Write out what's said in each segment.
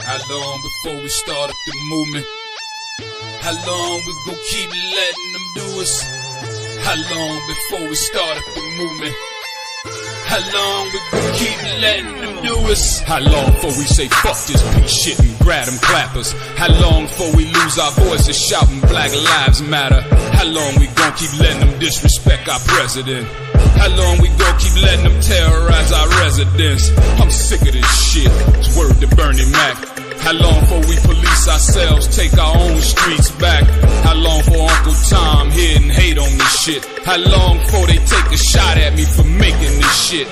How long before we start up the movement? How long we gon' keep letting them do us? How long before we start up the movement? How long we gon' keep letting them do us? How long before we say fuck this piece shit and grab them clappers? How long before we lose our voices shouting Black Lives Matter? How long we gon' keep letting them disrespect our president? How long we gon' keep letting them terrorize our residents? I'm sick of this shit, it's word to Vinny Mac. How long before we police ourselves, take our own streets back? How long for Uncle Tom hitting hate on this shit? How long before they take a shot at me for making this shit?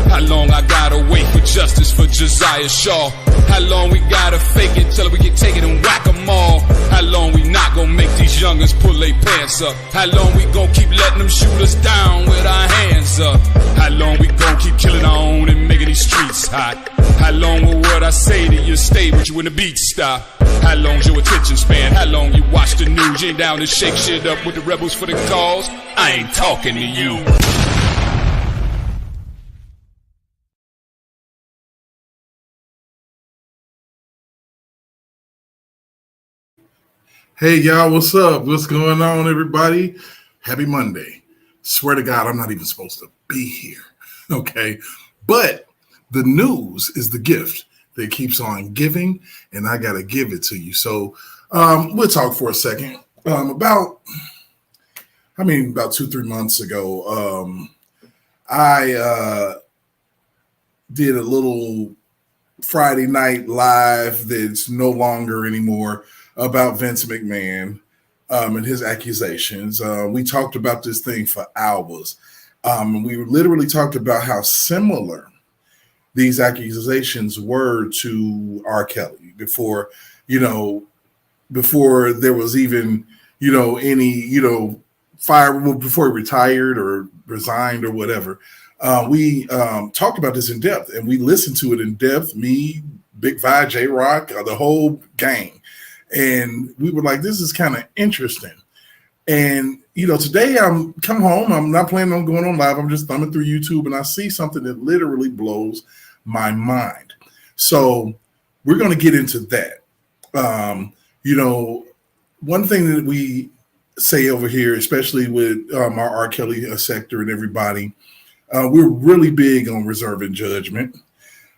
How long I gotta wait for justice for Josiah Shaw? How long we gotta fake it till we can take it and whack 'em all? How long we not gonna make these youngins pull their pants up? How long we gon' keep letting them shoot us down with our hands up? How long we gon' keep killing our own and making these streets hot? How long will what I say to you stay with you when the beats stop? How long's your attention span? How long you watch the news? You ain't down to shake shit up with the rebels for the cause? I ain't talking to you. Hey y'all, what's up? What's going on, everybody? Happy Monday. Swear to God, I'm not even supposed to be here. Okay. But the news is the gift that keeps on giving, and I gotta give it to you. So we'll talk for a second. About 2-3 months ago, I did a little Friday night live that's no longer anymore about Vince McMahon and his accusations. We talked about this thing for hours. And we literally talked about how similar these accusations were to R. Kelly before there was even, any, fire, before he retired or resigned or whatever. We talked about this in depth, and we listened to it in depth, me, Big Vi, J-Rock, the whole gang. And we were like, this is kind of interesting. And, today I'm come home. I'm not planning on going on live. I'm just thumbing through YouTube, and I see something that literally blows my mind. So we're going to get into that. One thing that we say over here, especially with our R. Kelly sector and everybody, we're really big on reserving judgment.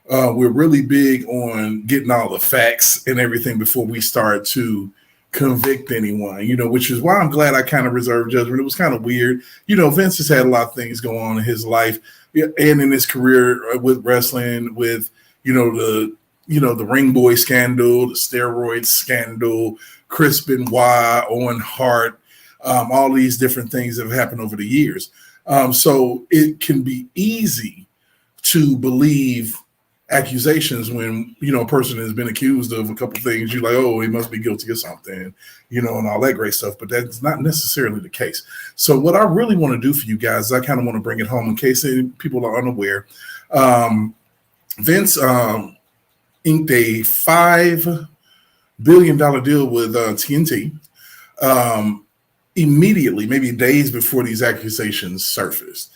We're really big on getting all the facts and everything before we start to convict anyone, which is why I'm glad I kind of reserved judgment. It was kind of weird. Vince has had a lot of things go on in his life and in his career with wrestling, with, the Ring Boy scandal, the steroid scandal, Chris Benoit, Owen Hart, all these different things that have happened over the years. So it can be easy to believe accusations when a person has been accused of a couple of things. You're like, oh, he must be guilty of something, and all that great stuff. But that's not necessarily the case. So what I really want to do for you guys, I kind of want to bring it home in case people are unaware. Vince inked a $5 billion deal with TNT immediately, maybe days before these accusations surfaced.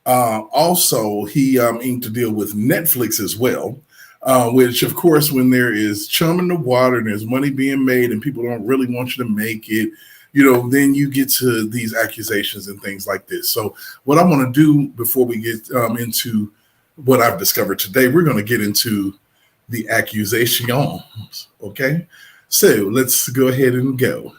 Also, he inked a deal with Netflix as well, which, of course, when there is chum in the water and there's money being made and people don't really want you to make it, then you get to these accusations and things like this. So what I want to do before we get into what I've discovered today, we're going to get into the accusations. Okay, so let's go ahead and go.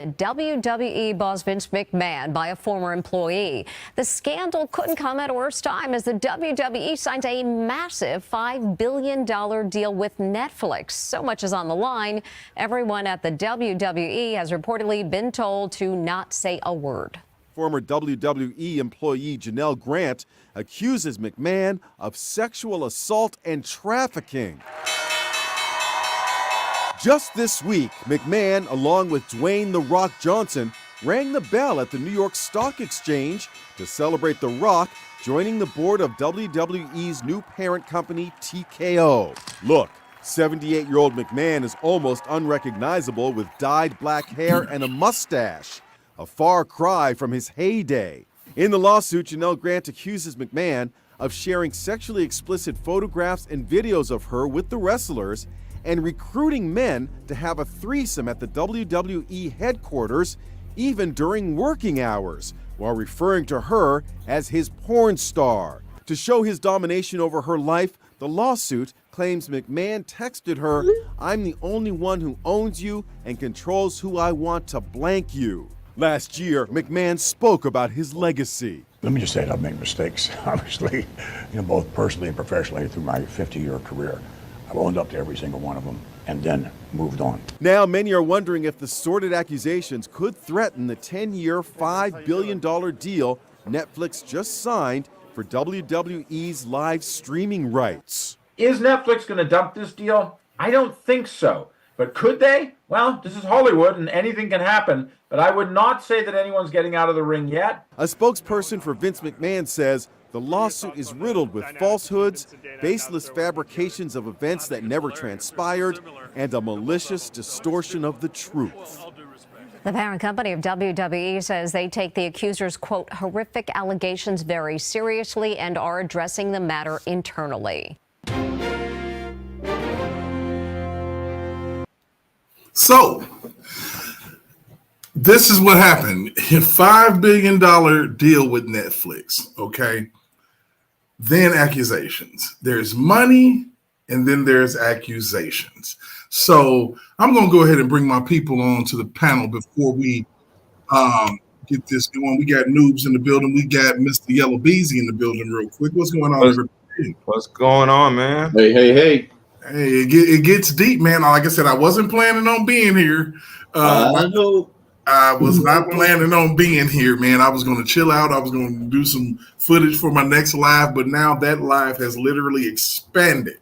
WWE boss Vince McMahon by a former employee. The scandal couldn't come at a worse time as the WWE signs a massive $5 billion deal with Netflix. So much is on the line. Everyone at the WWE has reportedly been told to not say a word. Former WWE employee Janelle Grant accuses McMahon of sexual assault and trafficking. Just this week, McMahon, along with Dwayne "The Rock" Johnson, rang the bell at the New York Stock Exchange to celebrate The Rock joining the board of WWE's new parent company, TKO. Look, 78-year-old McMahon is almost unrecognizable with dyed black hair and a mustache, a far cry from his heyday. In the lawsuit, Janelle Grant accuses McMahon of sharing sexually explicit photographs and videos of her with the wrestlers and recruiting men to have a threesome at the WWE headquarters, even during working hours, while referring to her as his porn star. To show his domination over her life, the lawsuit claims McMahon texted her, "I'm the only one who owns you and controls who I want to blank you." Last year, McMahon spoke about his legacy. Let me just say I've made mistakes, obviously, both personally and professionally through my 50-year career. I've owned up to every single one of them and then moved on. Now, many are wondering if the sordid accusations could threaten the 10-year, $5 billion deal Netflix just signed for WWE's live streaming rights. Is Netflix going to dump this deal? I don't think so. But could they? Well, this is Hollywood and anything can happen, but I would not say that anyone's getting out of the ring yet. A spokesperson for Vince McMahon says the lawsuit is riddled with falsehoods, baseless fabrications of events that never transpired, and a malicious distortion of the truth. The parent company of WWE says they take the accuser's, quote, horrific allegations very seriously and are addressing the matter internally. So, this is what happened. A $5 billion deal with Netflix, okay? Then accusations. There's money, and then there's accusations. So, I'm going to go ahead and bring my people on to the panel before we get this going. We got Noobs in the building. We got Mr. Yellow Beezy in the building real quick. What's going on, everybody? What's going on, man? Hey, it gets deep, man. Like I said, I wasn't planning on being here. I was not planning on being here, man. I was going to chill out. I was going to do some footage for my next live, but now that live has literally expanded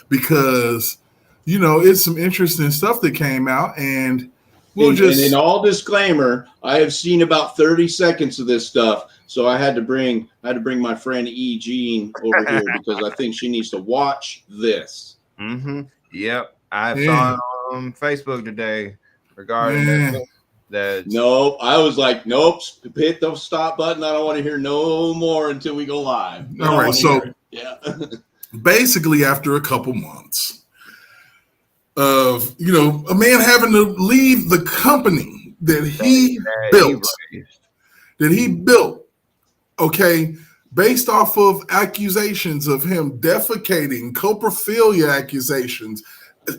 because, it's some interesting stuff that came out, and and in all disclaimer, I have seen about 30 seconds of this stuff, so I had to bring my friend E. Jean over here because I think she needs to watch this. Mm-hmm. Yep. I saw it on Facebook today regarding that. No, I was like, nope, hit the stop button. I don't want to hear no more until we go live. All right, so basically after a couple months of, a man having to leave the company that he built, okay, based off of accusations of him defecating, coprophilia accusations,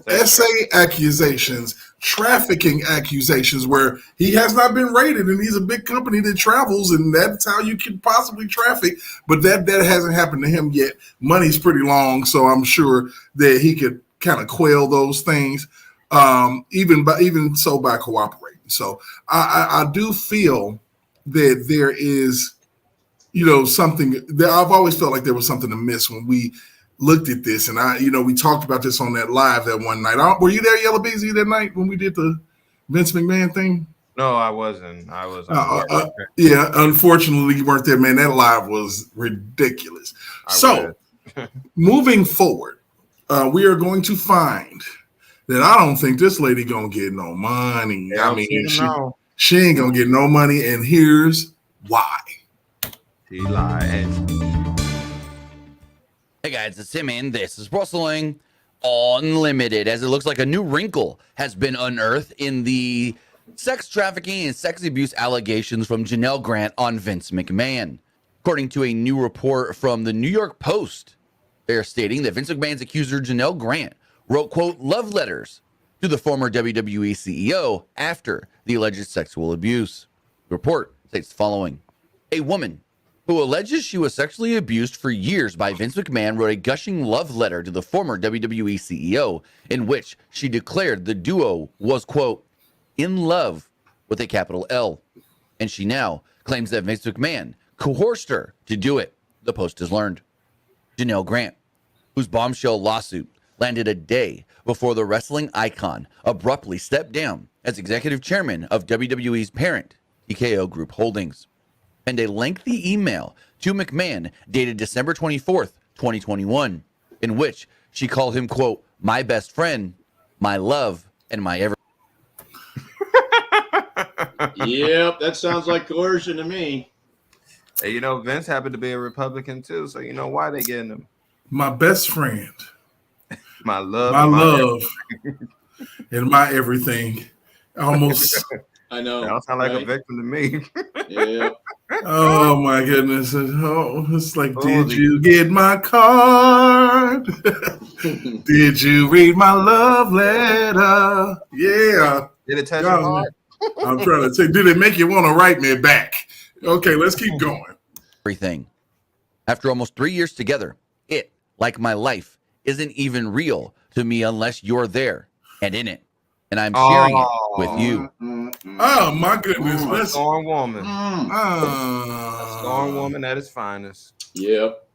SA accusations, trafficking accusations, where he has not been rated, and he's a big company that travels, and that's how you can possibly traffic. But that hasn't happened to him yet. Money's pretty long, so I'm sure that he could kind of quell those things, even by cooperating. So I do feel that there is, something that I've always felt like there was something amiss when we looked at this, and we talked about this on that live that one night. Were you there, Yellow Beezy, that night when we did the Vince McMahon thing? No, I wasn't. I was. Yeah, unfortunately, you weren't there, man. That live was ridiculous. Moving forward, we are going to find that I don't think this lady gonna get no money. She ain't gonna get no money, and here's why. He lied. Hey guys, it's Tim, and this is Wrestling Unlimited. As it looks like a new wrinkle has been unearthed in the sex trafficking and sex abuse allegations from Janelle Grant on Vince McMahon. According to a new report from the New York Post, they're stating that Vince McMahon's accuser Janelle Grant wrote, quote, love letters to the former WWE CEO after the alleged sexual abuse. The report states the following. A woman who alleges she was sexually abused for years by Vince McMahon wrote a gushing love letter to the former WWE CEO in which she declared the duo was, quote, in love with a capital L. And she now claims that Vince McMahon coerced her to do it, the Post has learned. Janelle Grant, whose bombshell lawsuit landed a day before the wrestling icon abruptly stepped down as executive chairman of WWE's parent, TKO Group Holdings. And a lengthy email to McMahon dated December 24th, 2021, in which she called him, quote, my best friend, my love, and my everything. Yep, that sounds like coercion to me. Hey, Vince happened to be a Republican too, so you know why they getting him. My best friend, My love, my love, and my everything. Almost. I know. That don't sound like a victim to me. Yeah. Oh my goodness! Oh, it's like, did you get my card? Did you read my love letter? Yeah. Did it touch your heart? I'm trying to say, did it make you want to write me back? Okay, let's keep going. Everything. After almost 3 years together, it, like my life, isn't even real to me unless you're there and in it. And I'm sharing it with you. Oh my goodness! A strong woman. A Strong woman at its finest. Yep.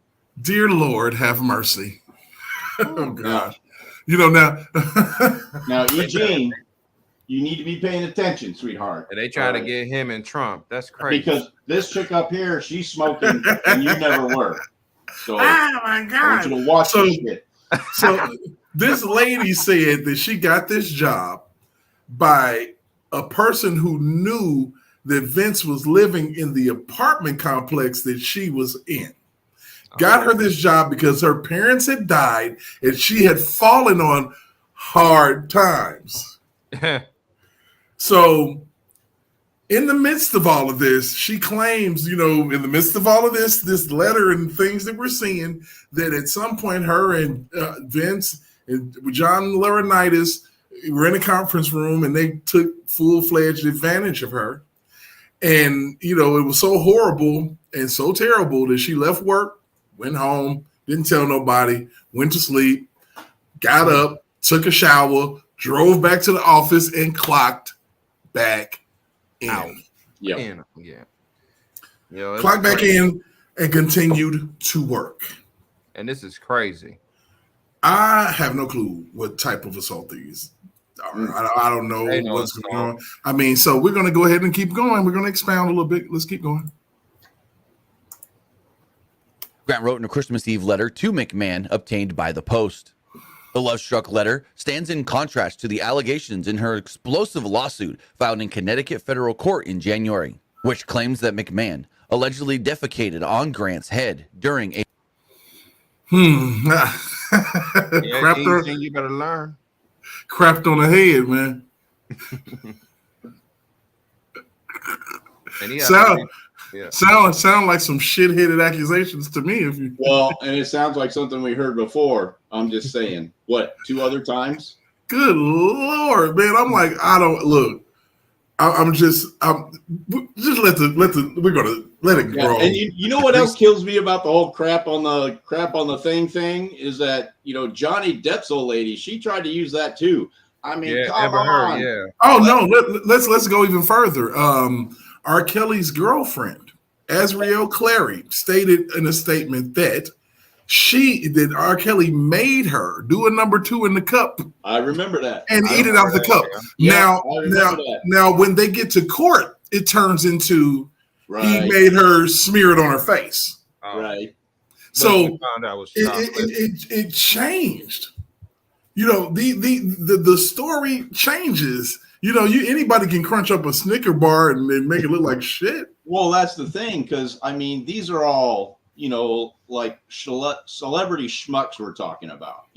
Dear Lord, have mercy. Oh God! Now. Now, Eugene, you need to be paying attention, sweetheart. And they try to get him and Trump. That's crazy. Because this chick up here, she's smoking, and you never were. So, oh my God! I want you to watch this shit. So this lady said that she got this job by a person who knew that Vince was living in the apartment complex that she was in. Got her this job because her parents had died and she had fallen on hard times. So in the midst of all of this, she claims, in the midst of all of this letter and things that we're seeing, that at some point her and Vince and John Laurinaitis were in a conference room and they took full-fledged advantage of her. And, it was so horrible and so terrible that she left work, went home, didn't tell nobody, went to sleep, got up, took a shower, drove back to the office, and clocked back in. Yeah. Clocked back in and continued to work. And this is crazy. I have no clue what type of assault these are. I don't know what's going on. I mean, so we're going to go ahead and keep going. We're going to expound a little bit. Let's keep going. Grant wrote in a Christmas Eve letter to McMahon obtained by the Post. The love-struck letter stands in contrast to the allegations in her explosive lawsuit filed in Connecticut federal court in January, which claims that McMahon allegedly defecated on Grant's head during a You better learn. Crapped on the head, man. And he sound like some shit-headed accusations to me. Well, and it sounds like something we heard before. I'm just saying. What, 2 other times? Good Lord, man. I'm like, I don't look. I'm just we're gonna let it grow. And you know what else kills me about the whole crap on the thing is that Johnny Depp's old lady, she tried to use that too. I mean, come on. Oh no, let's go even further. R. Kelly's girlfriend, Azriel Clary, stated in a statement that R. Kelly made her do a number 2 in the cup. I remember that. And eat it out the cup. Yeah. Now, when they get to court, it turns into he Right. made her smear it on her face. Right. So it changed. The story changes. Anybody can crunch up a Snicker bar and make it look like shit. Well, that's the thing, because I mean, these are all like celebrity schmucks we're talking about,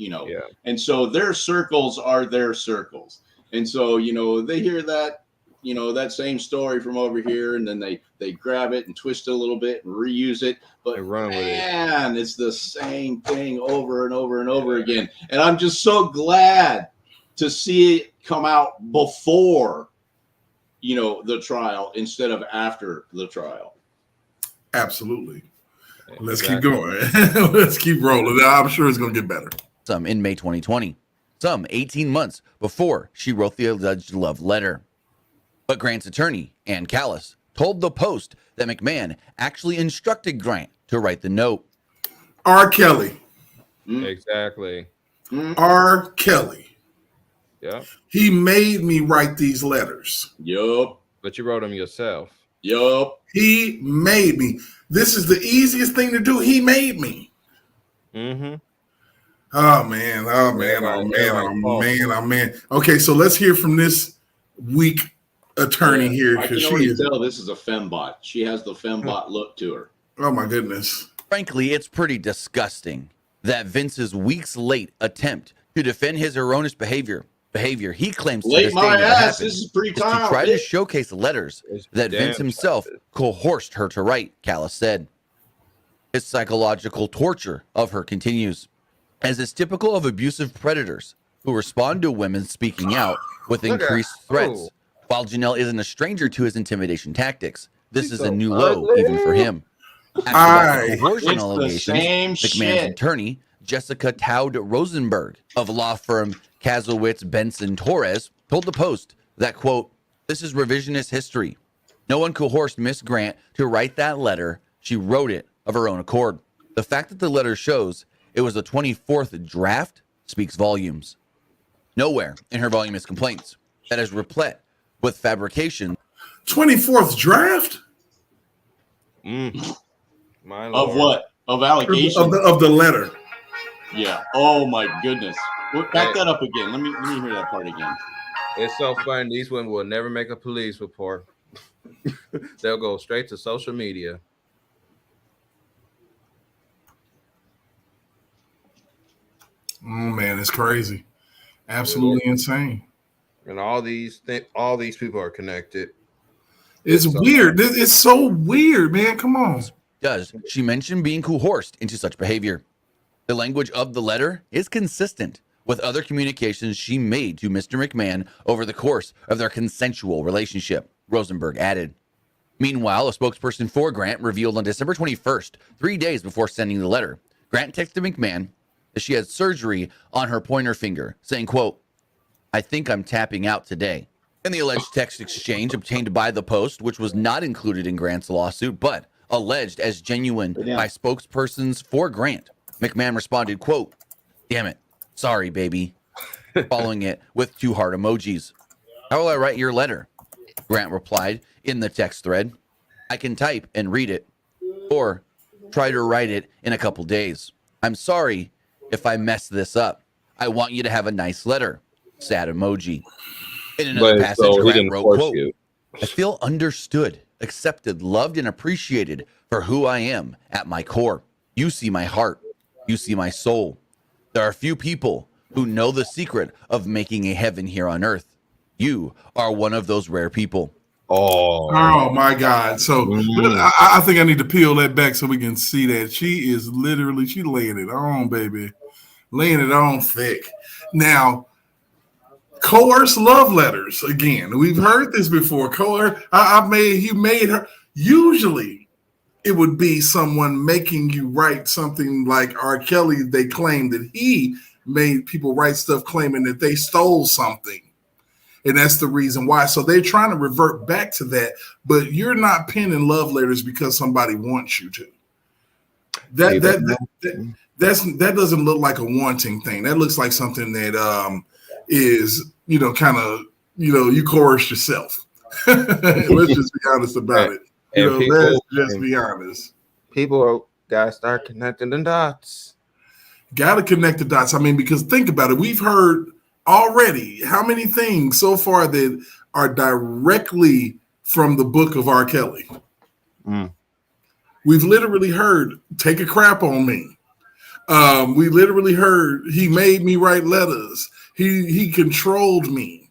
and so their circles are their circles, and so they hear that that same story from over here, and then they grab it and twist it a little bit and reuse it, but they run with it. It's the same thing over and over and over again, and I'm just so glad to see it come out before the trial instead of after the trial. Absolutely. Let's keep going. Let's keep rolling. I'm sure it's going to get better. Some in May 2020, some 18 months before she wrote the alleged love letter. But Grant's attorney, Ann Callis, told the Post that McMahon actually instructed Grant to write the note. R. Kelly. Exactly. R. Kelly. Yeah. He made me write these letters. Yup. But you wrote them yourself. Yup. He made me. This is the easiest thing to do. He made me. Mm-hmm. Oh man, oh man, oh man, oh man, oh man. Okay, so let's hear from this weak attorney here, I can because she already is. tell this is a fembot. She has the fembot look to her. Oh my goodness. Frankly, it's pretty disgusting that Vince's weeks late attempt to defend his erroneous behavior he claims to Late this day my never ass. happened, This is pretty is to time. try to showcase letters It's that Vince damn himself coerced her to write, Callis said. His psychological torture of her continues, as is typical of abusive predators who respond to women speaking out with increased threats. While Janelle isn't a stranger to his intimidation tactics, this is a new low even for him. After the coercion It's the allegations, same McMahon's shit. attorney, Jessica Taud Rosenberg of law firm Kazowitz Benson Torres, told the Post that, quote, "This is revisionist history. No one coerced Miss Grant to write that letter. She wrote it of her own accord. The fact that the letter shows it was the 24th draft speaks volumes. Nowhere in her voluminous complaints that is replete with fabrication." 24th draft? My Of Lord. what? Of allegations? Of the letter. Yeah. Oh my goodness. Back that up again. Let me hear that part again. It's so funny. These women will never make a police report. They'll go straight to social media. Oh man, it's crazy. Absolutely insane. And all these people are connected. It's weird. It's so weird, man. Come on. Does she mention being coerced into such behavior? The language of the letter is consistent with other communications she made to Mr. McMahon over the course of their consensual relationship, Rosenberg added. Meanwhile, a spokesperson for Grant revealed on December 21st, 3 days before sending the letter, Grant texted McMahon that she had surgery on her pointer finger, saying, quote, "I think I'm tapping out today." In the alleged text exchange obtained by the Post, which was not included in Grant's lawsuit, but alleged as genuine by spokespersons for Grant, McMahon responded, quote, "Damn it. Sorry, baby," following it with 2 heart emojis. "How will I write your letter?" Grant replied in the text thread. "I can type and read it, or try to write it in a couple days. I'm sorry if I mess this up. I want you to have a nice letter." Sad emoji. In another passage, Grant wrote, quote, "I feel understood, accepted, loved, and appreciated for who I am at my core. You see my heart. You see my soul. There are few people who know the secret of making a heaven here on earth. You are one of those rare people." Oh my God. So I think I need to peel that back so we can see that she is literally, she laying it on, baby. Laying it on thick. Now, coerced love letters. Again, we've heard this before. He made her. Usually it would be someone making you write something like R. Kelly. They claim that he made people write stuff claiming that they stole something. And that's the reason why. So they're trying to revert back to that. But you're not penning love letters because somebody wants you to. That doesn't look like a wanting thing. That looks like something that is, kind of, you coerce yourself. Let's just be honest about it. Let's just be honest. People gotta start connecting the dots. Gotta connect the dots. I mean, because think about it. We've heard already how many things so far that are directly from the book of R. Kelly. We've literally heard "take a crap on me." We literally heard he made me write letters. He controlled me.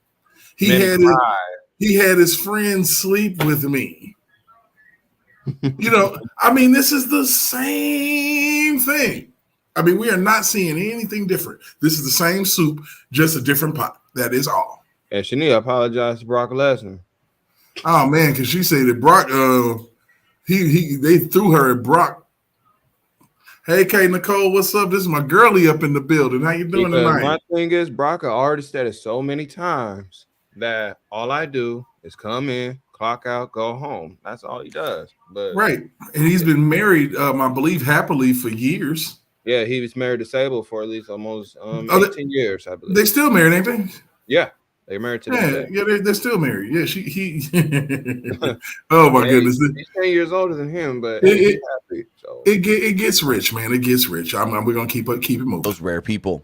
He had his friends sleep with me. I mean, this is the same thing. I mean, we are not seeing anything different. This is the same soup, just a different pot. That is all. And she need to apologize to Brock Lesnar. Oh man, because she said that Brock, they threw her at Brock. Hey, K Nicole, what's up? This is my girlie up in the building. How you doing tonight? My thing is, Brock already said it so many times that all I do is come in, clock out, go home. That's all he does. But right, and he's been married, I believe, happily for years. Yeah, he was married to Sable for at least almost 18 years, I believe. They still married, ain't they? Yeah, they're married to this day. Yeah, they're still married. Yeah, he. Oh my goodness, he's 10 years older than him, but he's happy. So it gets rich, man. It gets rich. We're gonna keep it moving. Those rare people.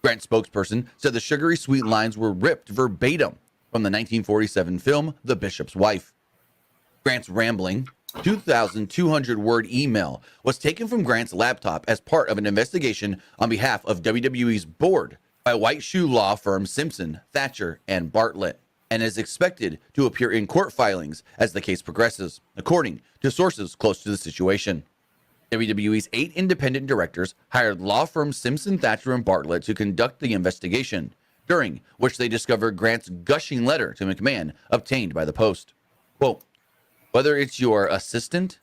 Grant's spokesperson said the sugary sweet lines were ripped verbatim from the 1947 film The Bishop's Wife. Grant's rambling 2,200-word email was taken from Grant's laptop as part of an investigation on behalf of WWE's board by white shoe law firm Simpson, Thatcher, and Bartlett, and is expected to appear in court filings as the case progresses, according to sources close to the situation. WWE's 8 independent directors hired law firms Simpson, Thatcher, and Bartlett to conduct the investigation, during which they discovered Grant's gushing letter to McMahon obtained by the Post. Quote, whether it's your assistant,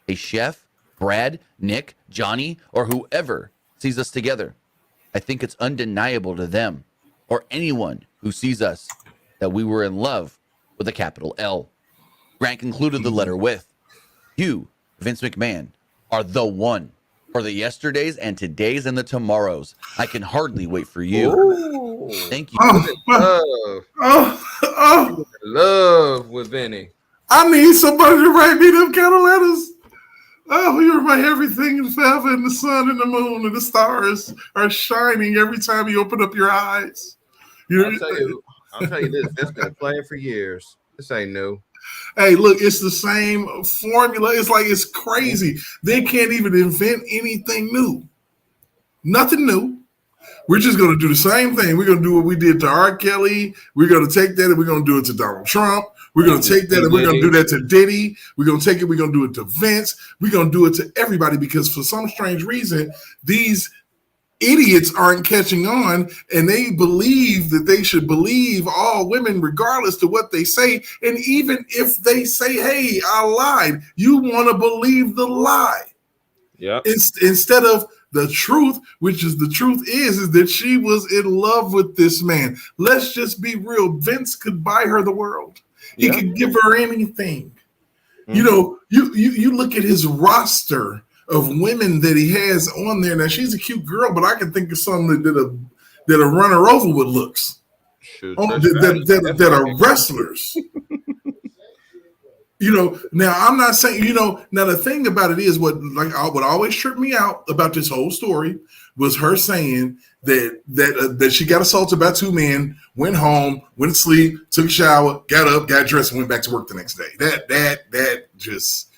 a chef, Brad, Nick, Johnny, or whoever sees us together, I think it's undeniable to them or anyone who sees us that we were in love with a capital L. Grant concluded the letter with, you, Vince McMahon, are the one for the yesterdays and todays and the tomorrows. I can hardly wait for you. Ooh. Thank you. Love with Vinny. I need somebody to write me them kind of letters. Oh, you're my everything and forever, and the sun and the moon and the stars are shining every time you open up your eyes. I'll tell you this. It's been playing for years. This ain't new. Hey, look, it's the same formula. It's like it's crazy. They can't even invent anything new. Nothing new. We're just going to do the same thing. We're going to do what we did to R. Kelly. We're going to take that and we're going to do it to Donald Trump. We're going to take that and we're going to do that to Diddy. We're going to take it. We're going to do it to Vince. We're going to do it to everybody because for some strange reason, these idiots aren't catching on and they believe that they should believe all women regardless to what they say. And even if they say, hey, I lied, you want to believe the lie. Yeah. Instead of the truth, which is the truth is that she was in love with this man. Let's just be real. Vince could buy her the world. He could give her anything. Mm-hmm. You know, you look at his roster of women that he has on there. Now she's a cute girl, but I can think of some that'll run her over with looks. That are wrestlers. You know, now I'm not saying, you know, now the thing about it is what always tripped me out about this whole story was her saying that she got assaulted by 2 men, went home, went to sleep, took a shower, got up, got dressed, and went back to work the next day. That just,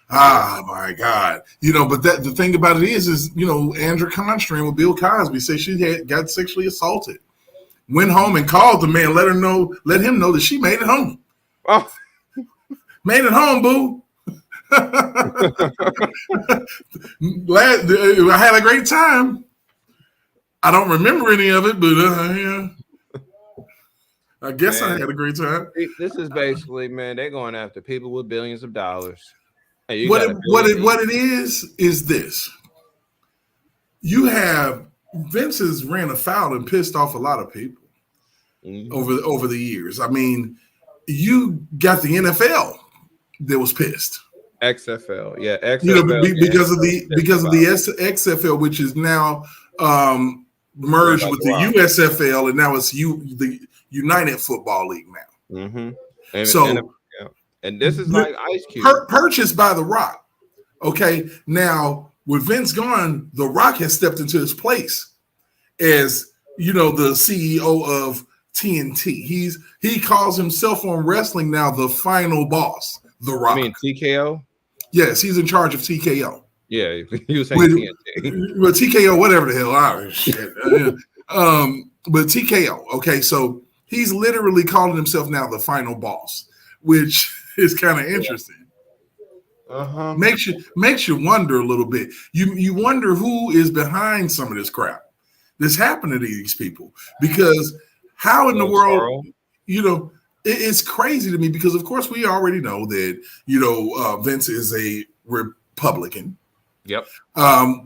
my God. You know, but the thing about it is, you know, Andrew Constrand with Bill Cosby said she got sexually assaulted. Went home and called the man, let him know that she made it home. Oh. Made it home, boo. I had a great time. I don't remember any of it, but yeah. I guess I had a great time. This is basically, man, they're going after people with billions of dollars. Hey, what it is this. You have Vince has ran afoul and pissed off a lot of people over the years. I mean, you got the NFL that was pissed. XFL, yeah, XFL. You know, because of the XFL, which is now merged with the USFL, and now it's the United Football League now. Mm-hmm. And this is like Ice Cube, purchased by The Rock. Okay, now with Vince gone, The Rock has stepped into his place as, you know, the CEO of TNT. He calls himself on wrestling now the final boss. The Rock. I mean TKO? Yes, he's in charge of TKO. Yeah, he was saying TNT. But TKO, whatever the hell. Shit. But TKO. Okay, so he's literally calling himself now the final boss, which is kind of interesting. Uh-huh. Makes you wonder a little bit. You wonder who is behind some of this crap that's happening to these people, because how in the world, you know, it's crazy to me, because of course we already know that, you know, Vince is a Republican. Yep.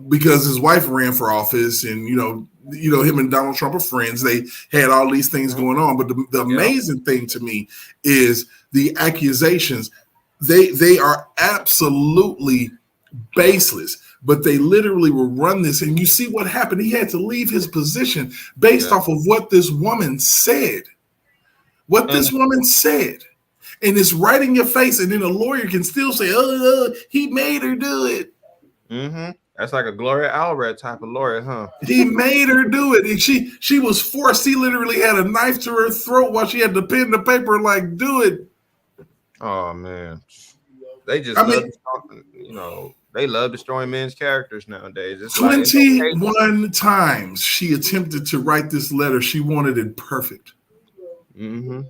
Because his wife ran for office, and you know him and Donald Trump are friends. They had all these things going on, but the amazing thing to me is the accusations. They are absolutely baseless. but they literally will run this. And you see what happened. He had to leave his position based off of what this woman said. This woman said. And it's right in your face. And then a lawyer can still say, he made her do it. Mm-hmm. That's like a Gloria Allred type of lawyer, huh? He made her do it. And she was forced. He literally had a knife to her throat while she had to pen the paper like, do it. Oh, man. They just they love destroying men's characters nowadays. It's 21 times she attempted to write this letter. She wanted it perfect. Mm-hmm.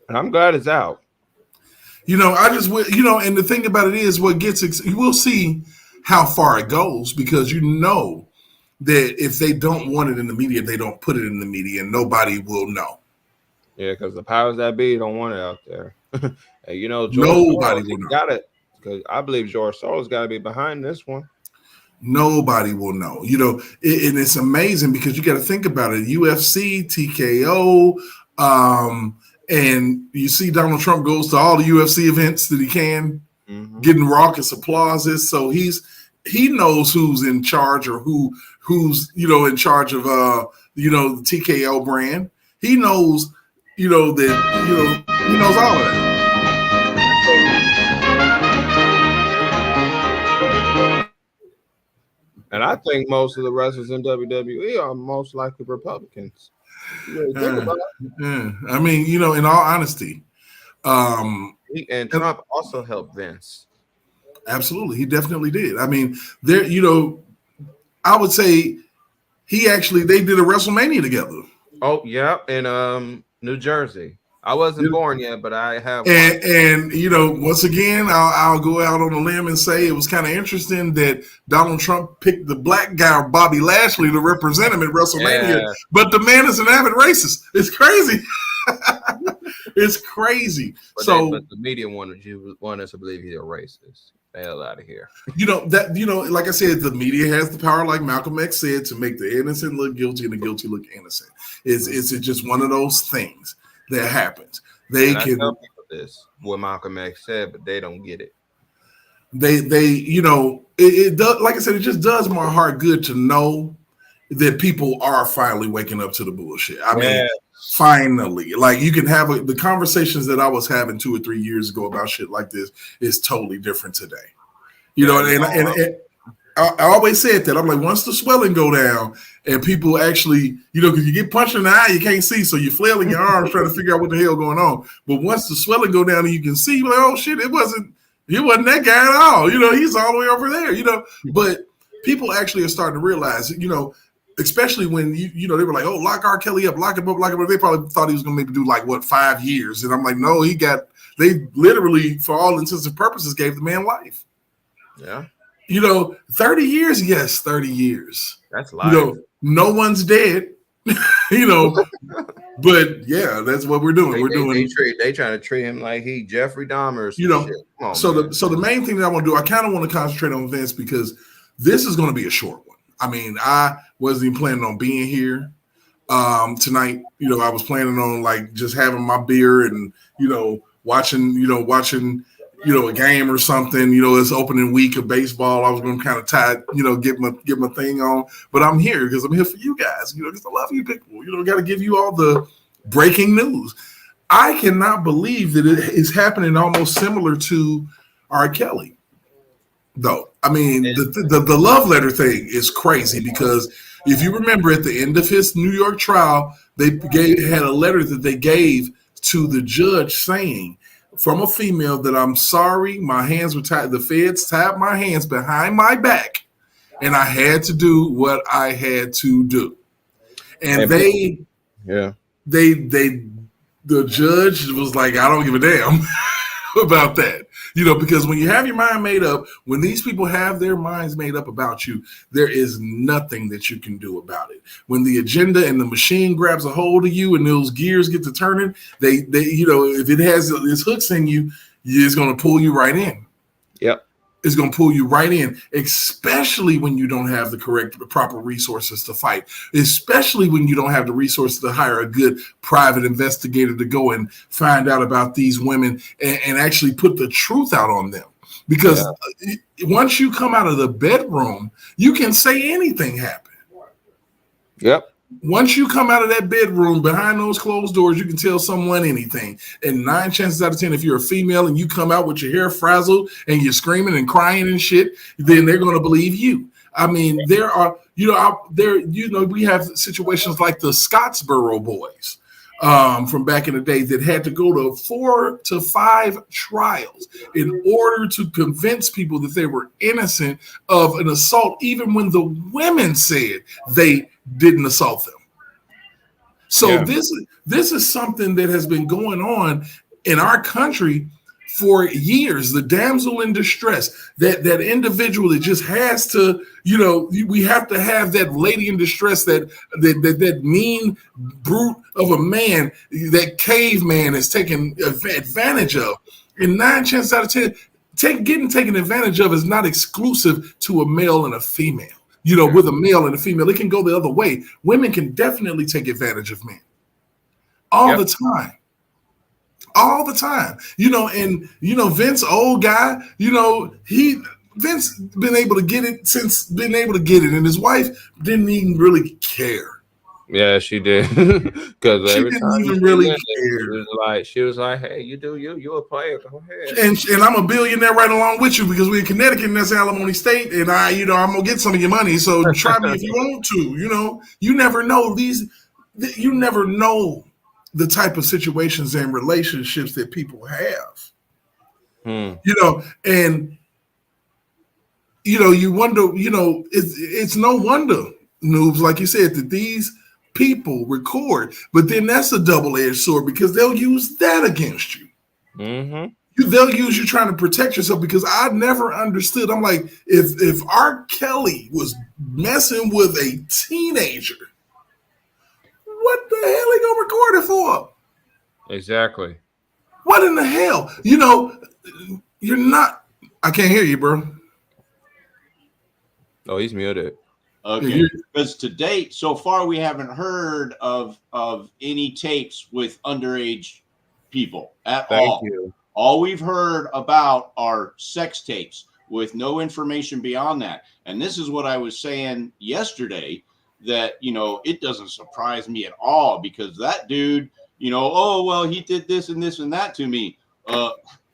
And I'm glad it's out. And the thing about it is we'll see how far it goes, because that if they don't want it in the media, they don't put it in the media and nobody will know. Yeah, because the powers that be don't want it out there. And George nobody will know. Got it. Because I believe George Soros got to be behind this one. Nobody will know. And it's amazing because you got to think about it. UFC, TKO, and you see Donald Trump goes to all the UFC events that he can, getting raucous applauses. So he knows who's in charge or who's in charge of the TKO brand. He knows he knows all of that. And I think most of the wrestlers in WWE are most likely Republicans. Think about it. I mean, in all honesty, and Trump also helped Vince. Absolutely, he definitely did. I mean, I would say they did a WrestleMania together. Oh yeah, in New Jersey. I wasn't born yet, but I have. And once again, I'll go out on a limb and say it was kind of interesting that Donald Trump picked the black guy, Bobby Lashley, to represent him at WrestleMania. But the man is an avid racist. It's crazy. It's crazy. But the media want us to believe he's a racist. The hell out of here. Like I said, the media has the power, like Malcolm X said, to make the innocent look guilty and the guilty look innocent. It's just one of those things that happens. They can tell people this, what Malcolm X said, but they don't get it. It does, like I said, it just does my heart good to know that people are finally waking up to the bullshit. I mean, finally, like you can have the conversations that I was having 2 or 3 years ago about shit like this is totally different today. And I always said that. I'm like, once the swelling go down and people actually, because you get punched in the eye, you can't see, so you're flailing your arms trying to figure out what the hell going on. But once the swelling go down and you can see, you're like, oh shit, it wasn't that guy at all. He's all the way over there. But people actually are starting to realize, especially when they were like, oh, lock R. Kelly up, lock him up, lock him up. They probably thought he was going to maybe do 5 years, and I'm like, no, they literally, for all intents and purposes, gave the man life. Yeah. 30 years, yes, 30 years. That's life. No one's dead, but yeah, that's what we're doing. They trying to treat him like he Jeffrey Dahmer. So the main thing that I want to do, I kind of want to concentrate on Vince because this is going to be a short one. I mean, I wasn't even planning on being here tonight. I was planning on just having my beer and watching a game or something. It's opening week of baseball. I was going to kind of get my thing on, but I'm here because I'm here for you guys. Because I love you people. Got to give you all the breaking news. I cannot believe that it is happening almost similar to R. Kelly, though. I mean, the love letter thing is crazy because if you remember at the end of his New York trial, they had a letter that they gave to the judge saying, from a female, that I'm sorry, my hands were tied. The feds tied my hands behind my back, and I had to do what I had to do. And the judge was like, I don't give a damn about that. Because when you have your mind made up, when these people have their minds made up about you, there is nothing that you can do about it. When the agenda and the machine grabs a hold of you and those gears get to turning, they if it has its hooks in you, it's going to pull you right in. Yep. It's going to pull you right in, especially when you don't have the proper resources to fight, especially when you don't have the resources to hire a good private investigator to go and find out about these women and actually put the truth out on them. because once you come out of the bedroom, you can say anything happened. Yep. Once you come out of that bedroom behind those closed doors, you can tell someone anything. And 9 chances out of 10, if you're a female and you come out with your hair frazzled and you're screaming and crying and shit, then they're going to believe you. I mean, there are, we have situations like the Scottsboro boys from back in the day that had to go to 4 to 5 trials in order to convince people that they were innocent of an assault, even when the women said they didn't assault them. So this is something that has been going on in our country for years. The damsel in distress, that individual that just has to, we have to have that lady in distress, that mean brute of a man, that caveman is taken advantage of. And 9 chances out of 10, getting taken advantage of is not exclusive to a male and a female. With a male and a female, it can go the other way. Women can definitely take advantage of men all the time. All the time. And Vince, old guy, Vince been able to get it, and his wife didn't even really care. Yeah, she did. Because she didn't even really care. She was like, hey, you a player, go ahead. And I'm a billionaire right along with you, because we're in Connecticut and that's alimony state, and I'm gonna get some of your money. So try me if you want to. You never know you never know the type of situations and relationships that people have. And you wonder, it's no wonder, noobs, like you said, that these people record, but then that's a double-edged sword, because they'll use that against you. They'll use you trying to protect yourself, because I never understood. I'm like, if R. Kelly was messing with a teenager, what the hell he gonna record it for? Exactly. What in the hell? You're not. I can't hear you, bro. Oh, he's muted. Okay, because to date, so far, we haven't heard of any tapes with underage people at all. Thank you. All we've heard about are sex tapes with no information beyond that. And this is what I was saying yesterday, that, it doesn't surprise me at all, because that dude, oh, well, he did this and this and that to me.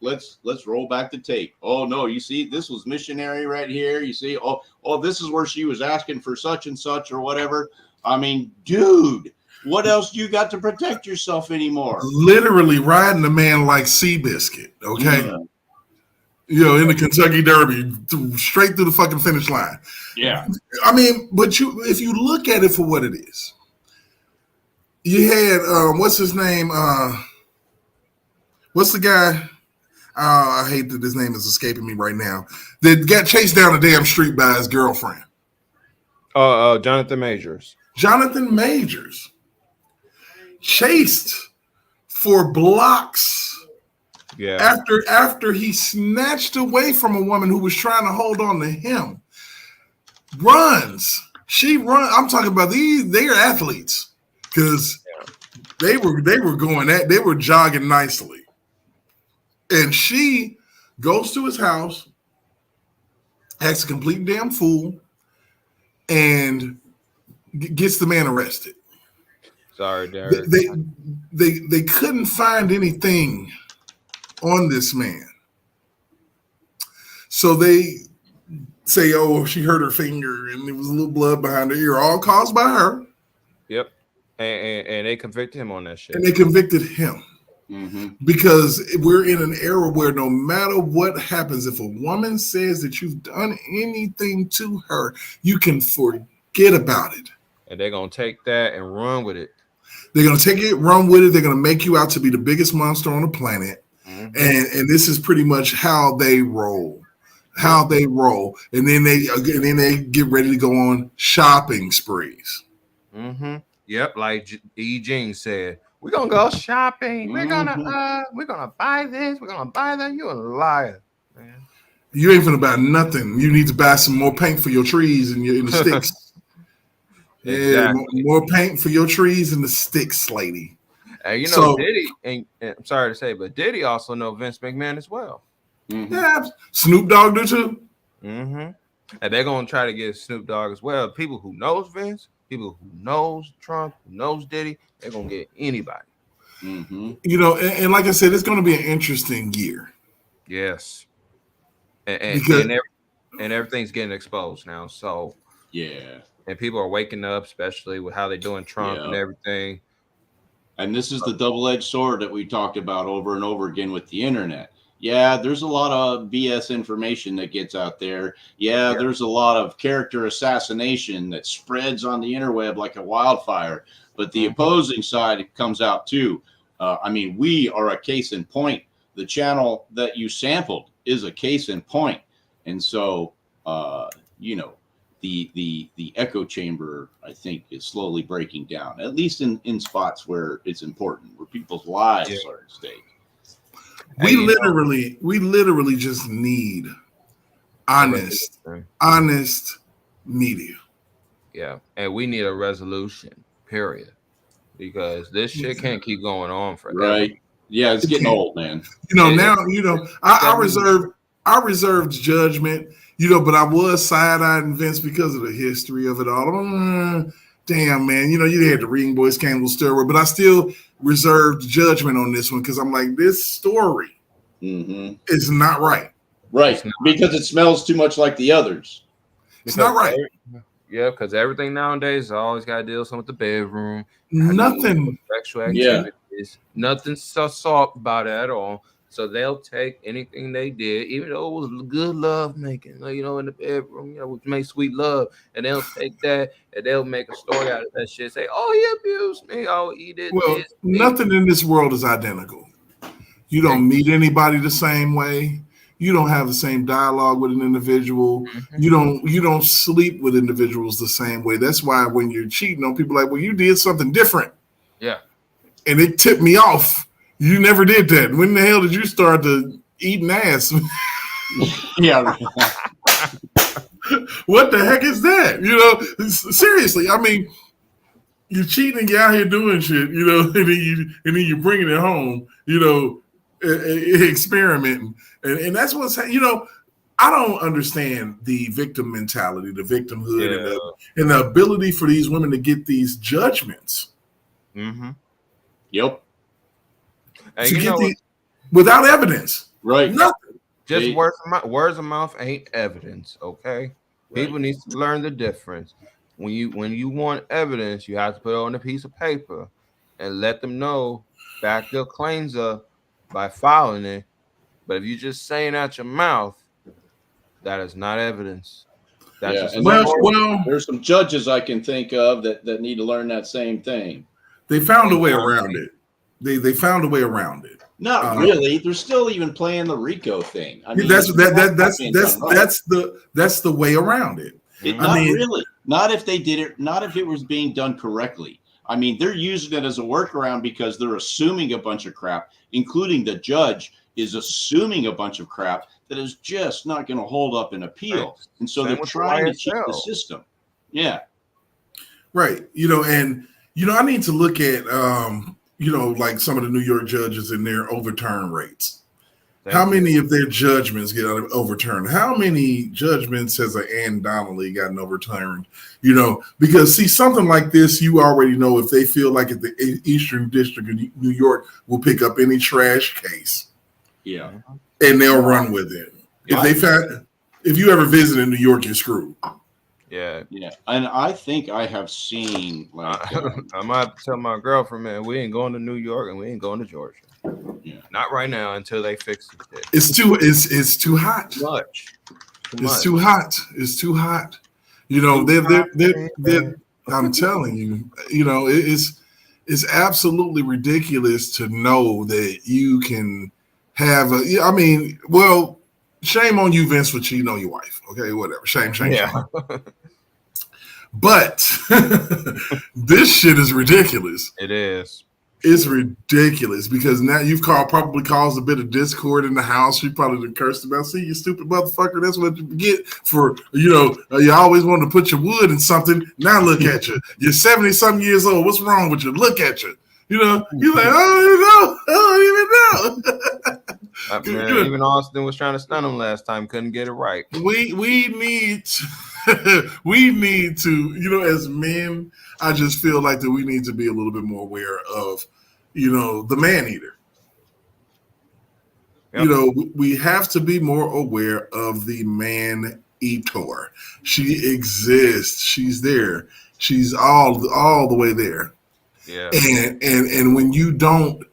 Let's roll back the tape. Oh no, you see, this was missionary right here. You see, oh, this is where she was asking for such and such or whatever. I mean, dude, what else you got to protect yourself anymore? Literally riding the man like Seabiscuit, okay? In the Kentucky Derby, straight through the fucking finish line. Yeah. I mean, but if you look at it for what it is, you had what's his name? What's the guy? I hate that his name is escaping me right now. That got chased down a damn street by his girlfriend. Jonathan Majors. Jonathan Majors chased for blocks. Yeah. After he snatched away from a woman who was trying to hold on to him. She runs. I'm talking about they're athletes, because they were jogging nicely. And she goes to his house, acts a complete damn fool, and gets the man arrested. Sorry, Derek. They couldn't find anything on this man. So they say, oh, she hurt her finger and there was a little blood behind her ear, all caused by her. Yep. And they convicted him on that shit. And they convicted him. Because we're in an era where no matter what happens, if a woman says that you've done anything to her, you can forget about it. And they're going to take that and run with it. They're going to take it, run with it. They're going to make you out to be the biggest monster on the planet. And this is pretty much how they roll. And then they get ready to go on shopping sprees. Yep. Like E. Jean said, we're going to go shopping. We're going to buy this. We're going to buy that. You're a liar, man. You ain't gonna buy nothing. You need to buy some more paint for your trees and the sticks. Exactly. Yeah, more paint for your trees and the sticks, lady. And Diddy, and I'm sorry to say, but Diddy also know Vince McMahon as well. Yeah, Snoop Dogg do too. And they're gonna try to get Snoop Dogg as well. People who knows Vince, people who knows Trump, who knows Diddy, they're gonna get anybody. You know, and like I said, it's going to be an interesting year. Yes, Because and everything's getting exposed now. So yeah, and people are waking up, especially with how they're doing Trump and everything. And this is the double-edged sword that we talked about over and over again with the internet. Yeah, there's a lot of BS information that gets out there. Yeah, there's a lot of character assassination that spreads on the interweb like a wildfire. But the opposing side comes out too. I mean, we are a case in point. The channel that you sampled is a case in point. And so, you know, the echo chamber, I think, is slowly breaking down, at least in spots where it's important, where people's lives are at stake. We literally just need honest media. Yeah, and we need a resolution, period, because this shit can't keep going on forever. Right? Yeah, it's getting old, man. You know, now you know I reserved judgment. You know, but I was side-eyeing Vince because of the history of it all. Damn, man. You know, you had the Ring Boy scandal stir, but I still reserved judgment on this one because I'm like, this story is not right. Right, because it smells too much like the others. It's not right. Yeah, because everything nowadays always got to deal with the bedroom. Nothing. Sexual activities. Nothing soft about it at all. So they'll take anything they did, even though it was good love making, you know, in the bedroom, you know, make sweet love, and they'll take that and they'll make a story out of that shit. Say, oh, he abused me. Oh, he did this. Nothing in this world is identical. You don't meet anybody the same way. You don't have the same dialogue with an individual. You don't sleep with individuals the same way. That's why when you're cheating on people, like, well, you did something different. Yeah. And it tipped me off. You never did that. When the hell did you start to eating ass? Yeah. What the heck is that? You know, seriously. I mean, you're cheating and you're out here doing shit, you know, and then you're bringing it home, you know, experimenting. And that's what's, you know, I don't understand the victim mentality, the victimhood, and the ability for these women to get these judgments. Yep. To get these without evidence. Right. Nothing. Just words of mouth ain't evidence, okay? People need to learn the difference. When you want evidence, you have to put it on a piece of paper and let them know, back their claims up by filing it. But if you're just saying out your mouth, that is not evidence. That's there's some judges I can think of that need to learn that same thing. They found a way around it. They found a way around it. Not really. They're still even playing the RICO thing. I mean, that's the way around it. Really. Not if they did it. Not if it was being done correctly. I mean, they're using it as a workaround because they're assuming a bunch of crap, including the judge is assuming a bunch of crap that is just not going to hold up in appeal. And so they're trying to cheat the system. Yeah. Right. You know, and, you know, I need to look at, you know, like some of the New York judges and their overturn rates. How many of their judgments get overturned? How many judgments has Ann Donnelly gotten overturned? You know, because see, something like this, you already know if they feel like if the Eastern District of New York will pick up any trash case. Yeah. And they'll run with it. If you ever visit in New York, you're screwed. Yeah. Yeah. And I think I have seen like I might have to tell my girlfriend, man, we ain't going to New York and we ain't going to Georgia. Yeah. Not right now until they fix it. It's too hot. It's too hot. It's too hot. You know, they're I'm telling you, you know, it's absolutely ridiculous to know that you can have I mean, well, shame on you, Vince, for cheating on your wife. Okay, whatever. Shame. Yeah. But this shit is ridiculous. It is. It's ridiculous because now you've probably caused a bit of discord in the house. You probably done cursed about, see, you stupid motherfucker. That's what you get for, you know, you always wanted to put your wood in something. Now look at you. You're 70-something years old. What's wrong with you? Look at you. You know, you're like, I don't even know. Man, even Austin was trying to stun him last time, couldn't get it right. We need we need to, as men, I just feel like that we need to be a little bit more aware of, the man eater. Yep. We have to be more aware of the man eater. She exists. She's there. She's all the way there. Yeah. And when you don't,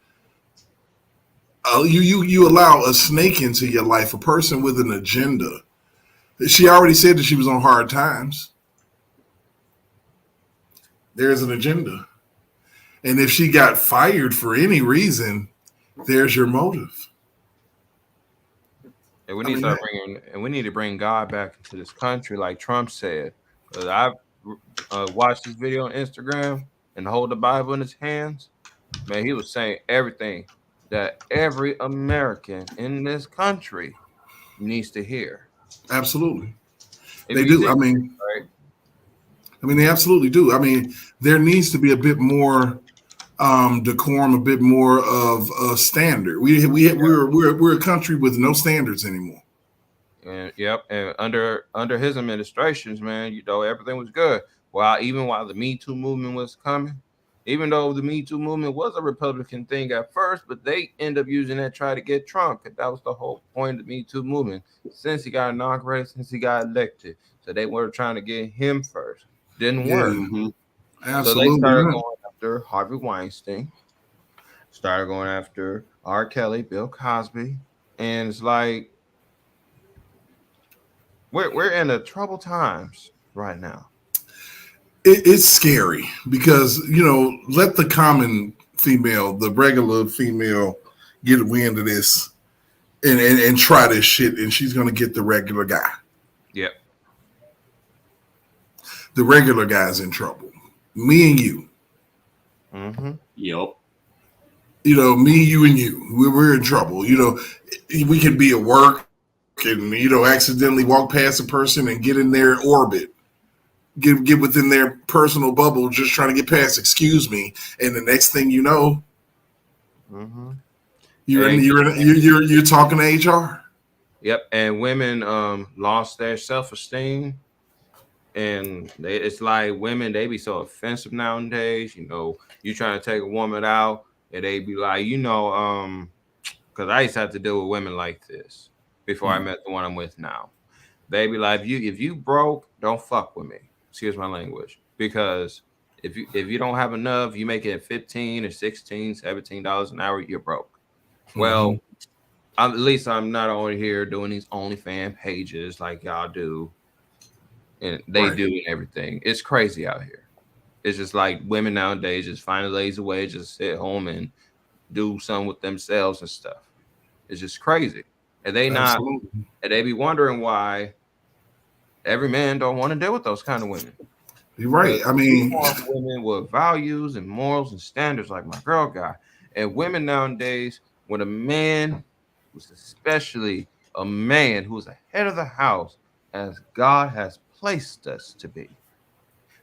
you allow a snake into your life, a person with an agenda. She already said that she was on hard times. There's an agenda. And if she got fired for any reason, there's your motive. And we need to bring God back into this country, like Trump said. Because I've watched this video on Instagram and hold the Bible in his hands. Man, he was saying everything that every American in this country needs to hear. Absolutely. They do. They absolutely do. There needs to be a bit more decorum, a bit more of a standard. We're a country with no standards anymore. And under his administrations, man, everything was good. Even while the Me Too movement was coming, even though the Me Too movement was a Republican thing at first, but they end up using that to try to get Trump. That was the whole point of the Me Too movement since he got inaugurated, since he got elected. So they were trying to get him first. Didn't work. Mm-hmm. Absolutely. So they started going after Harvey Weinstein, started going after R. Kelly, Bill Cosby, and it's like we're in the troubled times right now. It's scary because let the common female, the regular female, get a wind of this and try this shit, and she's gonna get the regular guy. Yep. The regular guy's in trouble. Me and you. Mm-hmm. Yep. Me, you, and you. We're in trouble. We could be at work and accidentally walk past a person and get in their orbit. Get within their personal bubble, just trying to get past. Excuse me, and the next thing you know, mm-hmm. you're talking to HR. Yep, and women lost their self-esteem, and it's like women, they be so offensive nowadays. You trying to take a woman out, and they be like, because I used to have to deal with women like this before I met the one I'm with now. They be like, if you broke, don't fuck with me. Excuse my language. Because if you don't have enough, you make it $15 or $16, $17 an hour, you're broke. Mm-hmm. Well, at least I'm not only here doing these OnlyFans pages like y'all do, and they do and everything. It's crazy out here. It's just like women nowadays just find a lazy way, just sit home and do something with themselves and stuff. It's just crazy. And they be wondering why every man don't want to deal with those kind of women. You're right. Women with values and morals and standards like my girl guy. And women nowadays, when a man was especially a man who's the head of the house, as God has placed us to be,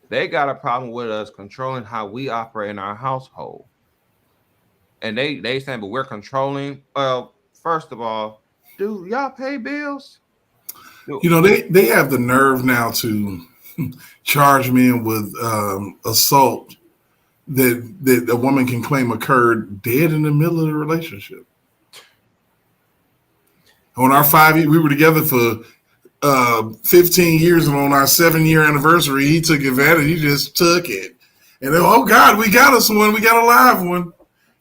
they got a problem with us controlling how we operate in our household. And they saying, but we're controlling. Well, first of all, do y'all pay bills? They have the nerve now to charge men with assault that a woman can claim occurred dead in the middle of the relationship. On our 5 years, we were together for 15 years, and on our 7-year anniversary, he took advantage. He just took it. And then, oh God, we got us one. We got a live one.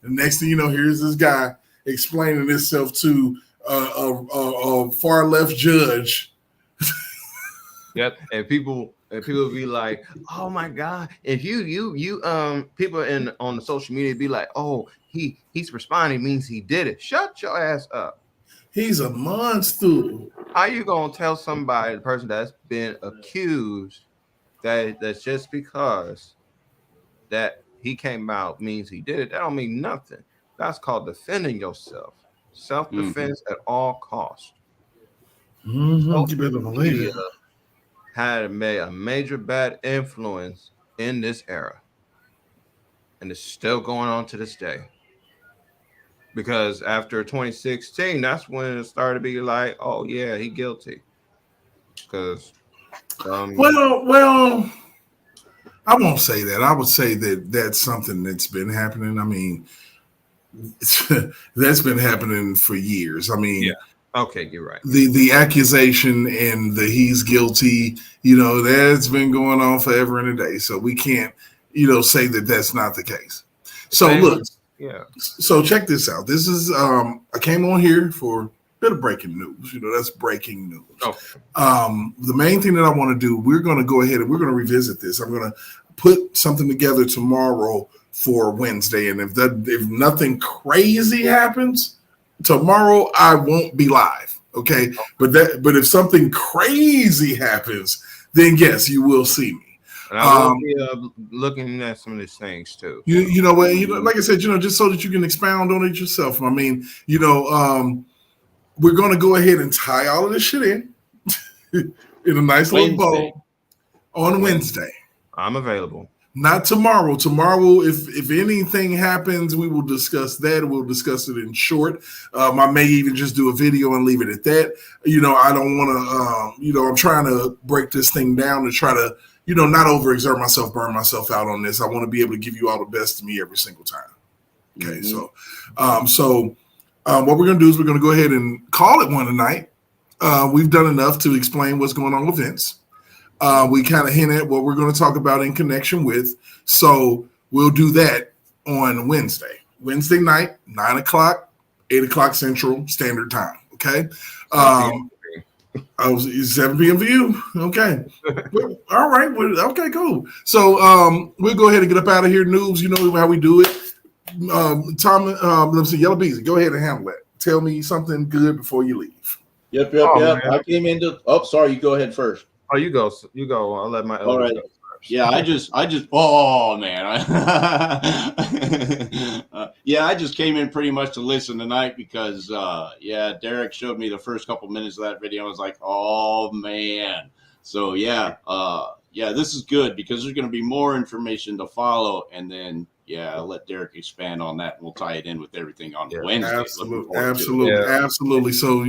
And next thing you know, here's this guy explaining himself to a far left judge. Yep, and people be like, "Oh my God!" If you people on the social media be like, "Oh, he's responding means he did it." Shut your ass up. He's a monster. How you gonna tell somebody, the person that's been accused, that's just because that he came out means he did it? That don't mean nothing. That's called defending yourself. Self-defense at all costs. Mm-hmm. You better believe it. Had a major bad influence in this era, and it's still going on to this day. because after 2016, that's when it started to be like, oh yeah, he guilty. Because well, I won't say that. I would say that that's something that's been happening. I mean, that's been happening for years. I mean, yeah. Okay, you're right. The accusation and the he's guilty, that's been going on forever and a day. So we can't, say that that's not the case. So look, yeah. So check this out. This is I came on here for a bit of breaking news. That's breaking news. Okay. The main thing that I want to do, we're going to go ahead and we're going to revisit this. I'm going to put something together tomorrow for Wednesday, and if nothing crazy happens tomorrow, I won't be live. Okay, but if something crazy happens, then yes, you will see me. And I will be looking at some of these things too. You know what? Like I said, just so that you can expound on it yourself. I mean, we're going to go ahead and tie all of this shit in a nice little bow on Wednesday. I'm available. Not tomorrow. Tomorrow, if anything happens, we will discuss that. We'll discuss it in short. I may even just do a video and leave it at that. I don't want to, I'm trying to break this thing down to try to, not overexert myself, burn myself out on this. I want to be able to give you all the best of me every single time. Okay. Mm-hmm. So what we're going to do is we're going to go ahead and call it one tonight. We've done enough to explain what's going on with Vince. We kind of hint at what we're going to talk about in connection with. So we'll do that on Wednesday night, 9 o'clock, 8 o'clock Central Standard Time. Okay. 7 p.m. for you. Okay. All right. Okay, cool. So we'll go ahead and get up out of here. Noobs, you know how we do it. Tom, let me see. Yellow Beezy, go ahead and handle that. Tell me something good before you leave. Yep. Man. I came into. Oh, sorry. You go ahead first. Oh, you go. I'll let my all right. Go first. Yeah, I just. Oh man. I just came in pretty much to listen tonight because Derek showed me the first couple minutes of that video. I was like, oh man. So this is good because there's going to be more information to follow, and then I'll let Derek expand on that, and we'll tie it in with everything on Wednesday. Absolutely. So,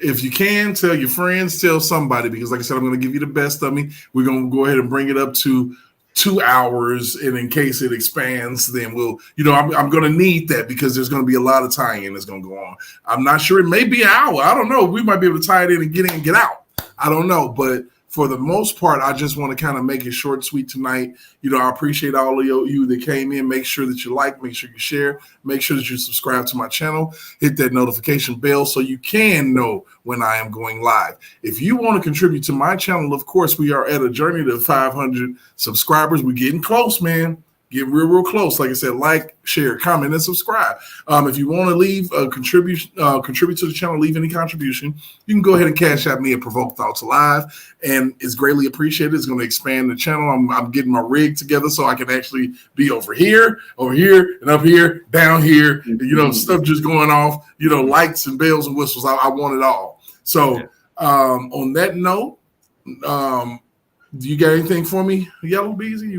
if you can, tell your friends, tell somebody, because like I said, I'm going to give you the best of me. We're going to go ahead and bring it up to 2 hours, and in case it expands, then we'll, I'm going to need that because there's going to be a lot of tie-in that's going to go on. I'm not sure. It may be an hour. I don't know. We might be able to tie it in and get in and get out. I don't know, but for the most part, I just want to kind of make it short and sweet tonight. I appreciate all of you that came in. Make sure that you like, make sure you share, make sure that you subscribe to my channel, hit that notification bell so you can know when I am going live. If you want to contribute to my channel, of course, we are at a journey to 500 subscribers. We're getting close, man. Getting real close. Like I said, like, share, comment, and subscribe. If you want to leave a contribute to the channel, leave any contribution, you can go ahead and cash out me at Provoke Thoughts Alive, and it's greatly appreciated. It's going to expand the channel. I'm getting my rig together so I can actually be over here, and up here, down here. Stuff just going off. Lights and bells and whistles. I want it all. So on that note, do you got anything for me, Yellow Beezy?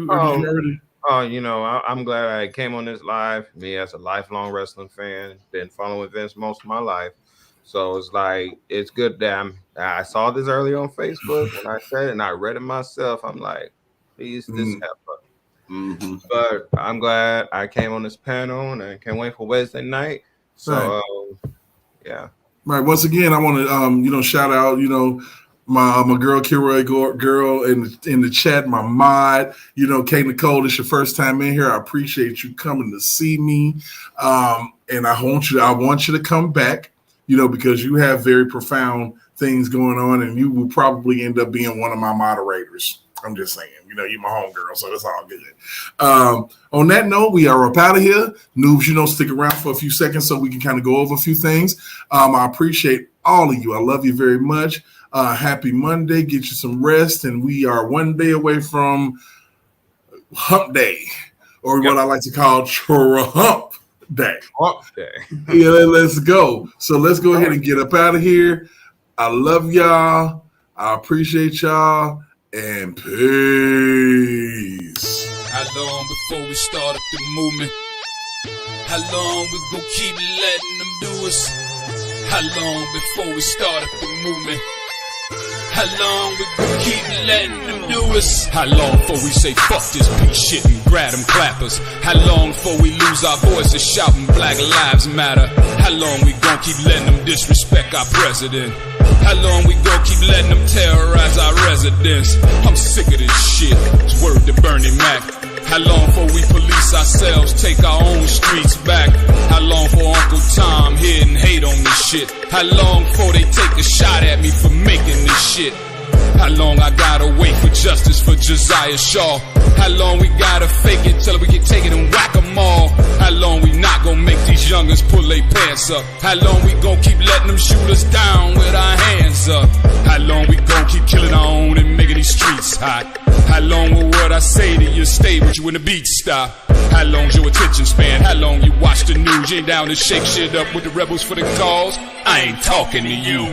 I'm glad I came on this live. Me as a lifelong wrestling fan, been following Vince most of my life. So it's like, it's good that I saw this earlier on Facebook and I said it and I read it myself. I'm like, please, this heifer. Mm-hmm. But I'm glad I came on this panel and I can't wait for Wednesday night. So, Right. Once again, I want to, shout out, my girl Kilroy girl in the chat, my mod, Kay Nicole, it's your first time in here. I appreciate you coming to see me. And I want you to come back, because you have very profound things going on and you will probably end up being one of my moderators. I'm just saying, you're my homegirl, so that's all good. On that note, we are up out of here. Noobs, stick around for a few seconds so we can kind of go over a few things. I appreciate all of you. I love you very much. Happy Monday. Get you some rest. And we are one day away from Hump Day, or what I like to call Hump Day. Hump Day. Let's go. So let's go ahead and get up out of here. I love y'all. I appreciate y'all. And peace. How long before we start up the movement? How long we gon' keep letting them do us? How long before we start up the movement? How long we gon' keep letting them do us? How long before we say fuck this beat shit and grab them clappers? How long before we lose our voices shouting Black Lives Matter? How long we gon' keep letting them disrespect our president? How long we gon' keep letting them terrorize our residents? I'm sick of this shit. It's word to Vinny Mac. How long before we police ourselves, take our own streets back? How long for Uncle Tom here and hate on this shit? How long before they take a shot at me for making this shit? How long I gotta wait for justice for Josiah Shaw? How long we gotta fake it till we can take it and whack 'em all? How long we not gonna make these youngins pull their pants up? How long we gon' keep letting them shoot us down with our hands up? How long we gon' keep killing our own and making these streets hot? How long will what I say to you stay with you when the beat stop? How long's your attention span? How long you watch the news? You ain't down to shake shit up with the rebels for the cause? I ain't talking to you.